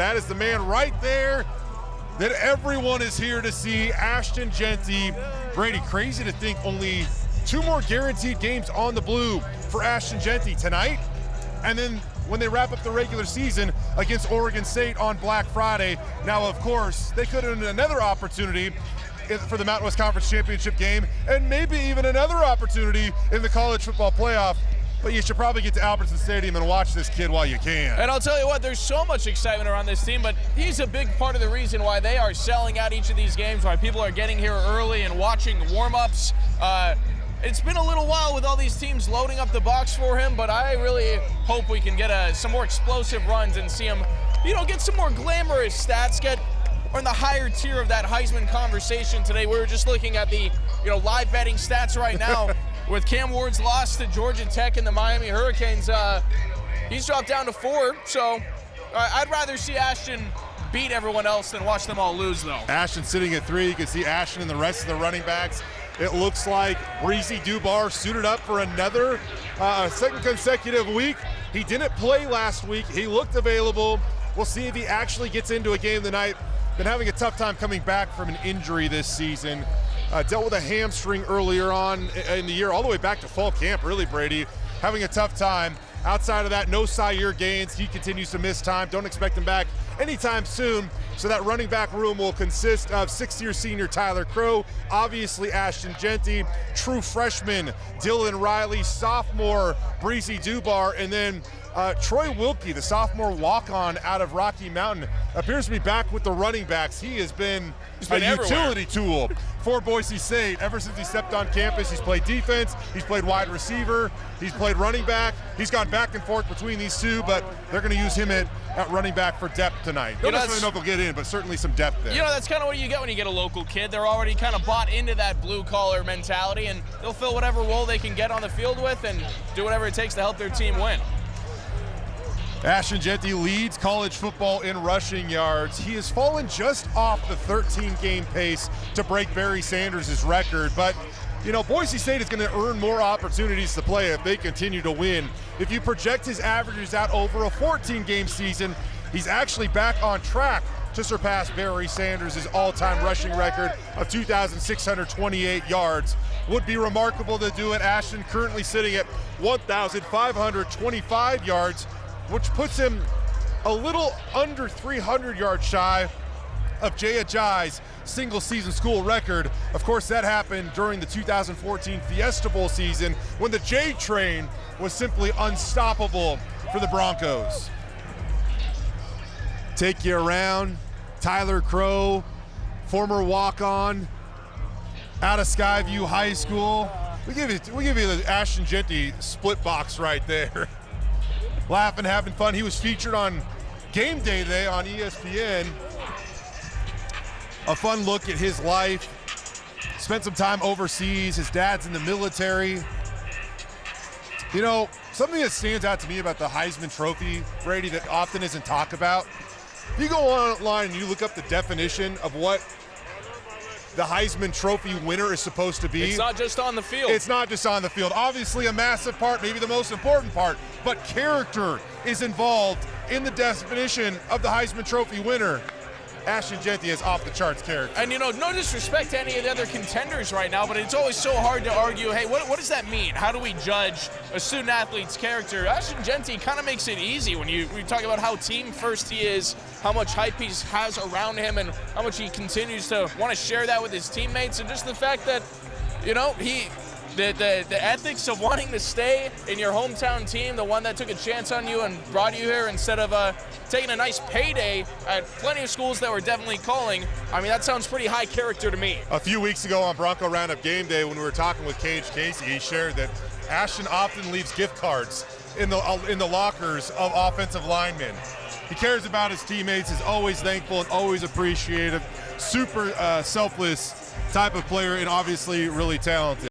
That is the man right there that everyone is here to see, Ashton Jeanty. Brady, crazy to think only 2 more guaranteed games on the blue for Ashton Jeanty tonight, and then when they wrap up the regular season against Oregon State on Black Friday. Now, of course, they could have another opportunity for the Mountain West Conference Championship game, and maybe even another opportunity in the college football playoff. But you should probably get to Albertson Stadium and watch this kid while you can. And I'll tell you what, there's so much excitement around this team, but he's a big part of the reason why they are selling out each of these games, why people are getting here early and watching warm-ups. It's been a little while with all these teams loading up the box for him, but I really hope we can get some more explosive runs and see him, get some more glamorous stats, get on the higher tier of that Heisman conversation today. We were just looking at the, live betting stats right now. With Cam Ward's loss to Georgia Tech and the Miami Hurricanes, he's dropped down to 4. So I'd rather see Ashton beat everyone else than watch them all lose, though. Ashton sitting at 3. You can see Ashton and the rest of the running backs. It looks like Boise-Dubar suited up for another second consecutive week. He didn't play last week. He looked available. We'll see if he actually gets into a game tonight. Been having a tough time coming back from an injury this season. Dealt with a hamstring earlier on in the year, all the way back to fall camp, really, Brady. Having a tough time. Outside of that, no Sire Gaines. He continues to miss time. Don't expect him back anytime soon. So that running back room will consist of 6th-year senior Tyler Crow, obviously Ashton Jeanty, true freshman Dylan Riley, sophomore Boise-Dubar, and then Troy Wilkie, the sophomore walk-on out of Rocky Mountain, appears to be back with the running backs. He has been a utility tool for Boise State ever since he stepped on campus. He's played defense, he's played wide receiver, he's played running back. He's gone back and forth between these two, but they're going to use him at running back for depth tonight. Don't necessarily know if he'll get in, but certainly some depth there. That's kind of what you get when you get a local kid. They're already kind of bought into that blue-collar mentality, and they'll fill whatever role they can get on the field with and do whatever it takes to help their team win. Ashton Jeanty leads college football in rushing yards. He has fallen just off the 13-game pace to break Barry Sanders' record, but Boise State is going to earn more opportunities to play if they continue to win. If you project his averages out over a 14-game season, he's actually back on track to surpass Barry Sanders' all-time rushing record of 2,628 yards. Would be remarkable to do it. Ashton currently sitting at 1,525 yards, which puts him a little under 300 yards shy of Jay Ajayi's single-season school record. Of course, that happened during the 2014 Fiesta Bowl season when the J train was simply unstoppable for the Broncos. Take you around, Tyler Crow, former walk-on out of Skyview High School. We give you the Ashton Jeanty split box right there. Laughing, having fun. He was featured on Game Day today on ESPN. A fun look at his life. Spent some time overseas. His dad's in the military. Something that stands out to me about the Heisman Trophy, Brady, that often isn't talked about. If you go online and you look up the definition of what the Heisman Trophy winner is supposed to be. It's not just on the field. It's not just on the field. Obviously a massive part, maybe the most important part, but character is involved in the definition of the Heisman Trophy winner. Ashton Jeanty is off the charts character. And no disrespect to any of the other contenders right now, but it's always so hard to argue, hey, what does that mean? How do we judge a student athlete's character? Ashton Jeanty kind of makes it easy when we talk about how team first he is, how much hype he has around him, and how much he continues to want to share that with his teammates, and just the fact that, the ethics of wanting to stay in your hometown team, the one that took a chance on you and brought you here instead of taking a nice payday at plenty of schools that were definitely calling. I mean, that sounds pretty high character to me. A few weeks ago on Bronco Roundup Game Day, when we were talking with Cage Casey, he shared that Ashton often leaves gift cards in the lockers of offensive linemen. He cares about his teammates, is always thankful and always appreciative. Super selfless type of player, and obviously really talented.